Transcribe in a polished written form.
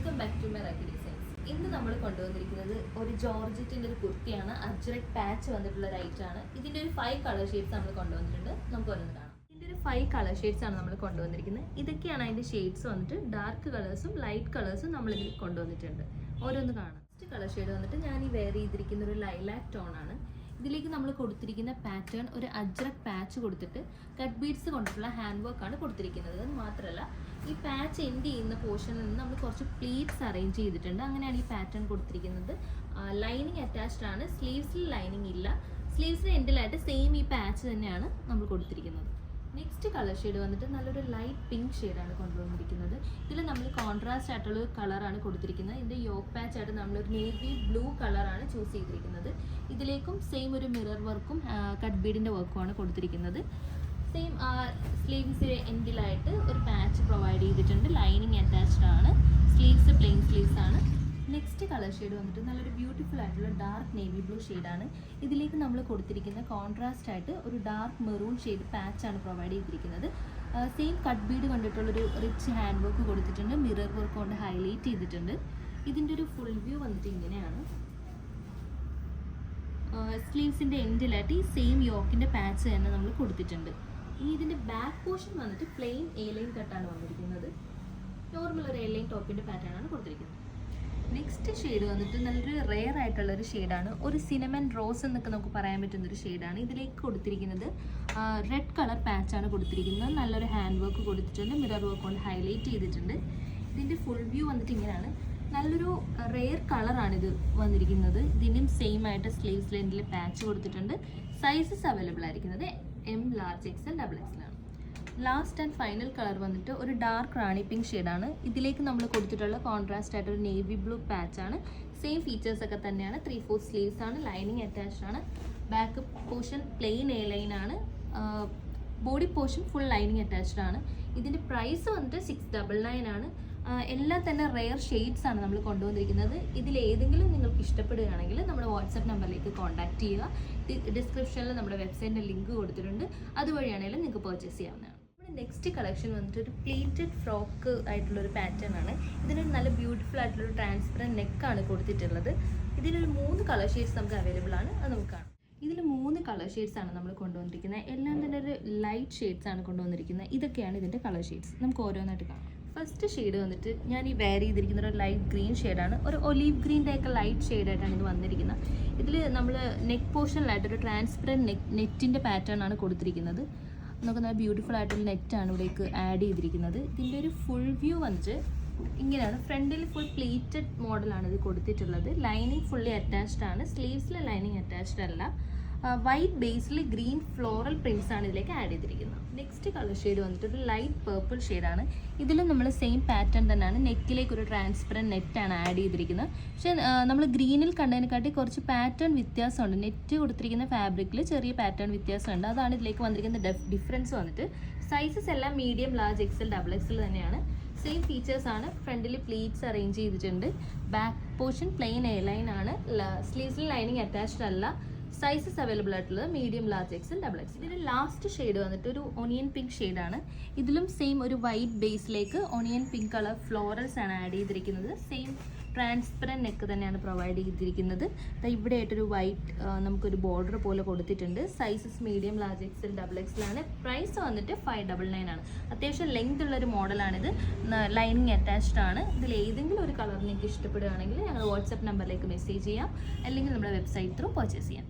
Welcome back to Meraki Designs. ഇന്ന് നമ്മൾ കൊണ്ടുവന്നിരിക്കുന്നത് ഒരു ജോർജറ്റിൻ്റെ ഒരു കുർത്തിയാണ്. അജ്രക് പാച്ച് വന്നിട്ടുള്ള ഒരു ഐറ്റാണ്. ഇതിൻ്റെ ഒരു 5 കളർ ഷെയ്ഡ്സ് നമ്മൾ കൊണ്ടുവന്നിട്ടുണ്ട്. നമുക്ക് ഓരോന്ന് കാണാം. ഇതിൻ്റെ ഒരു 5 കളർ ഷെയ്ഡ്സ് ആണ് നമ്മൾ കൊണ്ടുവന്നിരിക്കുന്നത്. ഇതൊക്കെയാണ് അതിൻ്റെ ഷെയ്ഡ്സ് വന്നിട്ട്. ഡാർക്ക് കളേഴ്സും ലൈറ്റ് കളേഴ്സും നമ്മളിതിൽ കൊണ്ടുവന്നിട്ടുണ്ട്. ഓരോന്ന് കാണാം. ഫസ്റ്റ് കളർ ഷെയ്ഡ് വന്നിട്ട് ഞാൻ ഈ വെയർ ചെയ്തിരിക്കുന്ന ഒരു ലൈലാക്ക് ടോൺ ആണ്. ഇതിലേക്ക് നമ്മൾ കൊടുത്തിരിക്കുന്ന പാറ്റേൺ ഒരു അജ്രക് പാച്ച് കൊടുത്തിട്ട് കട്ട് ബീഡ്സ് കൊണ്ടിട്ടുള്ള ഹാൻഡ് വർക്കാണ് കൊടുത്തിരിക്കുന്നത്. അത് മാത്രമല്ല ഈ പാച്ച് എൻഡ് ചെയ്യുന്ന പോർഷനിൽ നിന്ന് നമ്മൾ കുറച്ച് പ്ലീറ്റ്സ് അറേഞ്ച് ചെയ്തിട്ടുണ്ട്. അങ്ങനെയാണ് ഈ പാറ്റേൺ കൊടുത്തിരിക്കുന്നത്. ലൈനിങ് അറ്റാച്ച്ഡ് ആണ്. സ്ലീവ്സിൽ ലൈനിങ് ഇല്ല. സ്ലീവ്സിന് എൻഡിലായിട്ട് സെയിം ഈ പാച്ച് തന്നെയാണ് നമ്മൾ കൊടുത്തിരിക്കുന്നത്. നെക്സ്റ്റ് കളർ ഷെയ്ഡ് വന്നിട്ട് നല്ലൊരു ലൈറ്റ് പിങ്ക് ഷെയ്ഡാണ് കൊണ്ടുവന്നിരിക്കുന്നത്. ഇതിൽ നമ്മൾ കോൺട്രാസ്റ്റ് ആയിട്ടുള്ള കളറാണ് കൊടുത്തിരിക്കുന്നത്. ഇതിൻ്റെ യോക്ക് പാച്ച് ആയിട്ട് നമ്മളൊരു നേവി ബ്ലൂ കളറാണ് ചൂസ് ചെയ്തിരിക്കുന്നത്. ഇതിലേക്കും സെയിം ഒരു മിറർ വർക്കും കട്ട് ബീഡിൻ്റെ വർക്കുമാണ് കൊടുത്തിരിക്കുന്നത്. സെയിം സ്ലീവ്സ് എൻഡിലായിട്ട് ഒരു പാച്ച് പ്രൊവൈഡ് ചെയ്തിട്ടുണ്ട്. ലൈനിങ് അറ്റാച്ച്ഡ് ആണ്. സ്ലീവ്സ് പ്ലെയിൻ സ്ലീവ്സ് ആണ്. നെക്സ്റ്റ് കളർ ഷെയ്ഡ് വന്നിട്ട് നല്ലൊരു ബ്യൂട്ടിഫുൾ ആയിട്ടുള്ള ഡാർക്ക് നേവി ബ്ലൂ ഷെയ്ഡാണ്. ഇതിലേക്ക് നമ്മൾ കൊടുത്തിരിക്കുന്ന കോൺട്രാസ്റ്റ് ആയിട്ട് ഒരു ഡാർക്ക് മെറൂൺ ഷെയ്ഡ് പാച്ചാണ് പ്രൊവൈഡ് ചെയ്തിരിക്കുന്നത്. സെയിം കട്ട് ബീഡ് കൊണ്ടിട്ടുള്ളൊരു റിച്ച് ഹാൻഡ് വർക്ക് കൊടുത്തിട്ടുണ്ട്. മിറർ വർക്ക് കൊണ്ട് ഹൈലൈറ്റ് ചെയ്തിട്ടുണ്ട്. ഇതിൻ്റെ ഒരു ഫുൾ വ്യൂ വന്നിട്ട് ഇങ്ങനെയാണ്. സ്ലീവ്സിൻ്റെ എൻഡിലായിട്ട് ഈ സെയിം യോക്കിൻ്റെ പാച്ച് തന്നെ നമ്മൾ കൊടുത്തിട്ടുണ്ട്. ഇനി ഇതിൻ്റെ ബാക്ക് പോർഷൻ വന്നിട്ട് പ്ലെയിൻ എ ലൈൻ കട്ടാണ് വന്നിരിക്കുന്നത്. നോർമൽ ഒരു എ ലൈൻ ടോപ്പിൻ്റെ പാറ്റേൺ ആണ് കൊടുത്തിരിക്കുന്നത്. നെക്സ്റ്റ് ഷെയ്ഡ് വന്നിട്ട് നല്ലൊരു റെയർ ആയിട്ടുള്ളൊരു ഷെയ്ഡാണ്. ഒരു സിനമൻ റോസ് എന്നൊക്കെ നമുക്ക് പറയാൻ പറ്റുന്നൊരു ഷെയ്ഡാണ്. ഇതിലേക്ക് കൊടുത്തിരിക്കുന്നത് റെഡ് കളർ പാച്ചാണ് കൊടുത്തിരിക്കുന്നത്. നല്ലൊരു ഹാൻഡ് വർക്ക് കൊടുത്തിട്ടുണ്ട്. മിറർ വർക്ക് കൊണ്ട് ഹൈലൈറ്റ് ചെയ്തിട്ടുണ്ട്. ഇതിൻ്റെ ഫുൾ വ്യൂ വന്നിട്ട് ഇങ്ങനെയാണ്. നല്ലൊരു റെയർ കളറാണിത് വന്നിരിക്കുന്നത്. ഇതിനും സെയിം ആയിട്ട് സ്ലീവ്സ് ലെൻഡിൽ പാച്ച് കൊടുത്തിട്ടുണ്ട്. സൈസസ് അവൈലബിൾ ആയിരിക്കുന്നത് M, large, XL, XXL ആണ്. ലാസ്റ്റ് ആൻഡ് ഫൈനൽ കളർ വന്നിട്ട് ഒരു ഡാർക്ക് റാണി പിങ്ക് ഷെയ്ഡാണ്. ഇതിലേക്ക് നമ്മൾ കൊടുത്തിട്ടുള്ള കോൺട്രാസ്റ്റ് ആയിട്ട് ഒരു നേവി ബ്ലൂ പാച്ചാണ്. സെയിം ഫീച്ചേഴ്സ് ഒക്കെ തന്നെയാണ്. 3/4 സ്ലീവ്സ് ആണ്. ലൈനിങ് അറ്റാച്ച്ഡ് ആണ്. Back portion plain A line ആണ്. Body portion full lining attached ആണ്. ഇതിൻ്റെ പ്രൈസ് വന്നിട്ട് 699 ആണ്. എല്ലാം തന്നെ റെയർ ഷെയ്ഡ്സ് ആണ് നമ്മൾ കൊണ്ടുവന്നിരിക്കുന്നത്. ഇതിലേതെങ്കിലും നിങ്ങൾക്ക് ഇഷ്ടപ്പെടുകയാണെങ്കിൽ നമ്മുടെ വാട്സാപ്പ് നമ്പറിലേക്ക് കോൺടാക്ട് ചെയ്യുക. ഡിസ്ക്രിപ്ഷനിൽ നമ്മുടെ വെബ്സൈറ്റിൻ്റെ ലിങ്ക് കൊടുത്തിട്ടുണ്ട്. അതുവഴിയാണെങ്കിലും നിങ്ങൾക്ക് പർച്ചേസ് ചെയ്യാവുന്നതാണ്. നമ്മുടെ നെക്സ്റ്റ് കളക്ഷൻ വന്നിട്ട് ഒരു പ്ലീറ്റഡ് ഫ്രോക്ക് ആയിട്ടുള്ളൊരു പാറ്റേൺ ആണ്. ഇതിനൊരു നല്ല ബ്യൂട്ടിഫുൾ ആയിട്ടുള്ളൊരു ട്രാൻസ്പെറൻറ്റ് നെക്കാണ് കൊടുത്തിട്ടുള്ളത്. ഇതിലൊരു 3 കളർ ഷെയ്ഡ്സ് നമുക്ക് അവൈലബിൾ ആണ്. അത് നമുക്ക് കാണാം. ഇതിൽ 3 കളർ ഷെയ്ഡ്സ് ആണ് നമ്മൾ കൊണ്ടുവന്നിരിക്കുന്നത്. എല്ലാം തന്നെ ഒരു ലൈറ്റ് ഷെയ്ഡ്സ് ആണ് കൊണ്ടുവന്നിരിക്കുന്നത്. ഇതൊക്കെയാണ് ഇതിൻ്റെ കളർ ഷെയ്ഡ്സ്. നമുക്ക് ഓരോന്നായിട്ട് കാണാം. ഫസ്റ്റ് ഷെയ്ഡ് വന്നിട്ട് ഞാൻ ഈ വെയർ ചെയ്തിരിക്കുന്ന ഒരു ലൈറ്റ് ഗ്രീൻ ഷെയ്ഡാണ്. ഒരു ഒലീവ് ഗ്രീൻ്റെ ഒക്കെ ലൈറ്റ് ഷെയ്ഡായിട്ടാണ് ഇത് വന്നിരിക്കുന്നത്. ഇതിൽ നമ്മൾ നെക്ക് പോർഷനിലായിട്ടൊരു ട്രാൻസ്പെറൻറ്റ് നെറ്റിൻ്റെ പാറ്റേൺ ആണ് കൊടുത്തിരിക്കുന്നത്. നമുക്ക് നല്ല ബ്യൂട്ടിഫുൾ ആയിട്ടുള്ള നെറ്റാണ് ഇവിടേക്ക് ആഡ് ചെയ്തിരിക്കുന്നത്. ഇതിൻ്റെ ഒരു ഫുൾ വ്യൂ വന്നിട്ട് ഇങ്ങനെയാണ്. ഫ്രണ്ടിൽ ഫുൾ പ്ലീറ്റഡ് മോഡലാണ് ഇത് കൊടുത്തിട്ടുള്ളത്. ലൈനിങ് ഫുള്ളി അറ്റാച്ച്ഡ് ആണ്. സ്ലീവ്സിലെ ലൈനിങ് അറ്റാച്ച്ഡ് അല്ല. വൈറ്റ് ബേസിൽ ഗ്രീൻ ഫ്ലോറൽ പ്രിൻറ്റ്സ് ആണ് ഇതിലേക്ക് ആഡ് ചെയ്തിരിക്കുന്നത്. നെക്സ്റ്റ് കളർ ഷെയ്ഡ് വന്നിട്ട് ഒരു ലൈറ്റ് പേർപ്പിൾ ഷെയ്ഡാണ്. ഇതിലും നമ്മൾ സെയിം പാറ്റേൺ തന്നെയാണ്. നെക്കിലേക്ക് ഒരു ട്രാൻസ്പെറൻറ്റ് നെറ്റാണ് ആഡ് ചെയ്തിരിക്കുന്നത്. പക്ഷേ നമ്മൾ ഗ്രീനിൽ കണ്ടതിനെക്കാട്ടി കുറച്ച് പാറ്റേൺ വ്യത്യാസമുണ്ട്. നെറ്റ് കൊടുത്തിരിക്കുന്ന ഫാബ്രിക്കിൽ ചെറിയ പാറ്റേൺ വ്യത്യാസമുണ്ട്. അതാണ് ഇതിലേക്ക് വന്നിരിക്കുന്ന ഡിഫറൻസ് വന്നിട്ട്. സൈസസ് എല്ലാം മീഡിയം, ലാർജ്, XL, XXL തന്നെയാണ്. സെയിം ഫീച്ചേഴ്സ് ആണ്. ഫ്രണ്ടിൽ പ്ലീറ്റ്സ് അറേഞ്ച് ചെയ്തിട്ടുണ്ട്. Back portion plain A line ആണ്. സ്ലീവ്സിൽ ലൈനിങ് അറ്റാച്ച്ഡ് അല്ല. സൈസസ് അവൈലബിൾ ആയിട്ടുള്ളത് മീഡിയം, ലാർജ്, XL, XXL. ഇതിൻ്റെ ലാസ്റ്റ് ഷെയ്ഡ് വന്നിട്ട് ഒരു ഒണിയൻ പിങ്ക് ഷെയ്ഡാണ്. ഇതിലും സെയിം ഒരു വൈറ്റ് ബേസിലേക്ക് ഒണിയൻ പിങ്ക് കളർ ഫ്ലോറൽസ് ആണ് ആഡ് ചെയ്തിരിക്കുന്നത്. സെയിം ട്രാൻസ്പെറൻറ്റ് നെക്ക് തന്നെയാണ് പ്രൊവൈഡ് ചെയ്തിരിക്കുന്നത്. ഇവിടെ ആയിട്ടൊരു വൈറ്റ് നമുക്കൊരു ബോർഡർ പോലെ കൊടുത്തിട്ടുണ്ട്. Sizes medium, large, XL, XXL ആണ്. പ്രൈസ് വന്നിട്ട് 599 ആണ്. അത്യാവശ്യം ലെങ്ത് ഉള്ളൊരു മോഡലാണിത്. ലൈനിങ് അറ്റാച്ച്ഡ് ആണ്. ഇതിൽ ഏതെങ്കിലും ഒരു കളർ നിങ്ങൾക്ക് ഇഷ്ടപ്പെടുകയാണെങ്കിൽ ഞങ്ങൾ വാട്സാപ്പ് നമ്പറിലേക്ക് മെസ്സേജ് ചെയ്യാം. അല്ലെങ്കിൽ നമ്മുടെ വെബ്സൈറ്റ് ത്രൂ പർച്ചേസ് ചെയ്യാം.